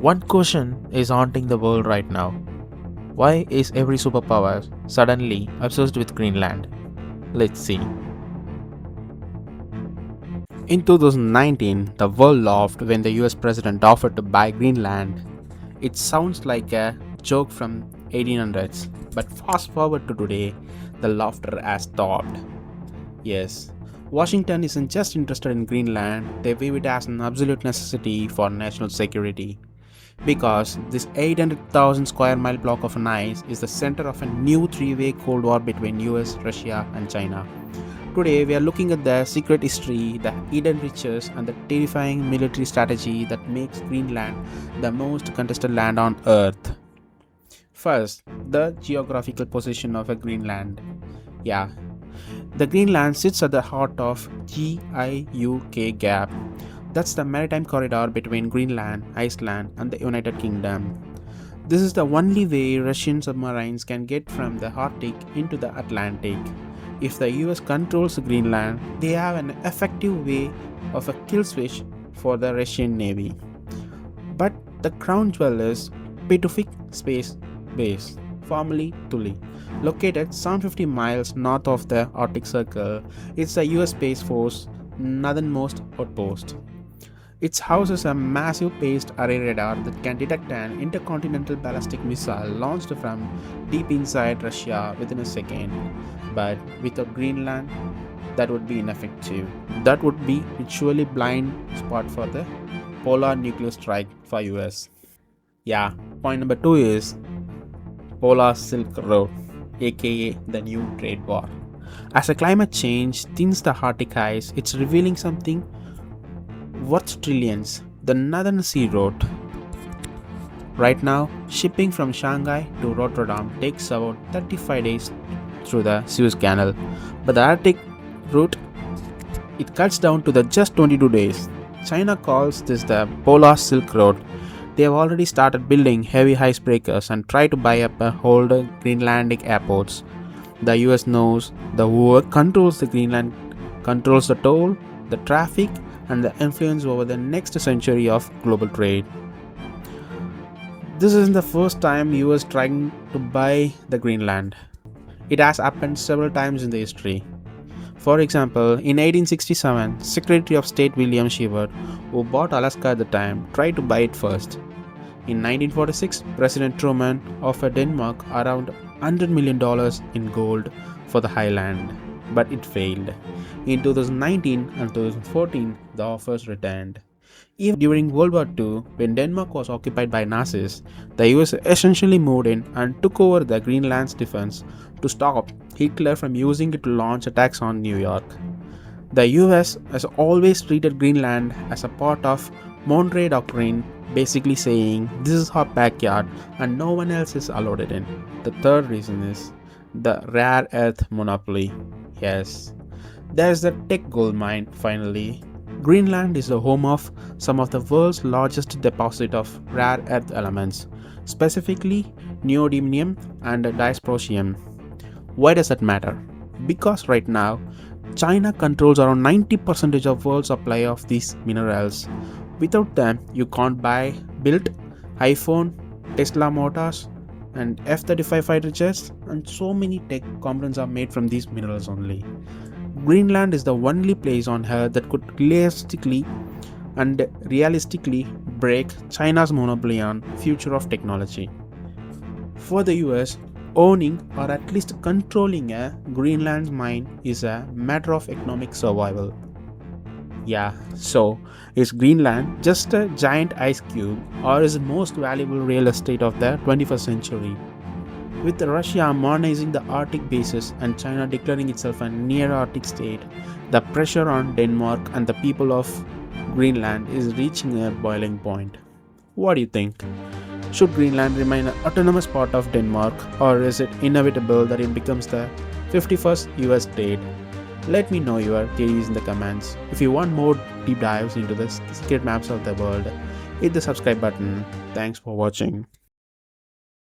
One question is haunting the world right now. Why is every superpower suddenly obsessed with Greenland? Let's see. In 2019, the world laughed when the US president offered to buy Greenland. It sounds like a joke from 1800s, but fast forward to today, the laughter has stopped. Yes, Washington isn't just interested in Greenland, they view it as an absolute necessity for national security. Because this 800,000 square mile block of ice is the center of a new three-way Cold War between US, Russia, and China. Today, we are looking at the secret history, the hidden riches, and the terrifying military strategy that makes Greenland the most contested land on Earth. First, the geographical position of a Greenland. Yeah, the Greenland sits at the heart of GIUK Gap. That's the maritime corridor between Greenland, Iceland, and the United Kingdom. This is the only way Russian submarines can get from the Arctic into the Atlantic. If the US controls Greenland, they have an effective way of a kill switch for the Russian Navy. But the crown jewel is Pacific Space Base, formerly Thule. Located some 50 miles north of the Arctic Circle, it's the US Space Force northernmost outpost. It houses a massive paced array radar that can detect an intercontinental ballistic missile launched from deep inside Russia within a second. But without Greenland, that would be ineffective. That would be visually blind spot for the polar nuclear strike for US. Yeah, point number 2 is Polar Silk Road, aka the new trade war. As a climate change thins the Arctic ice, it's revealing something worth trillions, the Northern Sea Route. Right now, shipping from Shanghai to Rotterdam takes about 35 days through the Suez Canal, but the Arctic route it cuts down to the just 22 days. China calls this the Polar Silk Road. They have already started building heavy icebreakers and try to buy up older Greenlandic airports. The US knows the whoever controls the Greenland controls the toll, the traffic, and the influence over the next century of global trade. This isn't the first time US trying to buy the Greenland. It has happened several times in the history. For example, in 1867, Secretary of State William Shepard, who bought Alaska at the time, tried to buy it first. In 1946, President Truman offered Denmark around $100 million in gold for the highland, but it failed. In 2019 and 2014, the offers returned. Even during World War II, when Denmark was occupied by Nazis, the US essentially moved in and took over the Greenland's defense to stop Hitler from using it to launch attacks on New York. The US has always treated Greenland as a part of Monterey Doctrine, basically saying this is our backyard and no one else is allowed it in. The third reason is the rare earth monopoly. Yes, there's the tech gold mine finally. Greenland is the home of some of the world's largest deposit of rare earth elements, specifically neodymium and dysprosium. Why does that matter? Because right now, China controls around 90% of world supply of these minerals. Without them, you can't build iPhone, Tesla motors, and F-35 fighter jets, and so many tech components are made from these minerals only. Greenland is the only place on Earth that could realistically break China's monopoly on future of technology. For the US, owning or at least controlling a Greenland mine is a matter of economic survival. Yeah, so is Greenland just a giant ice cube or is it most valuable real estate of the 21st century? With Russia modernizing the Arctic bases and China declaring itself a near-Arctic state, the pressure on Denmark and the people of Greenland is reaching a boiling point. What do you think? Should Greenland remain an autonomous part of Denmark, or is it inevitable that it becomes the 51st US state? Let me know your theories in the comments. If you want more deep dives into the secret maps of the world, hit the subscribe button. Thanks for watching.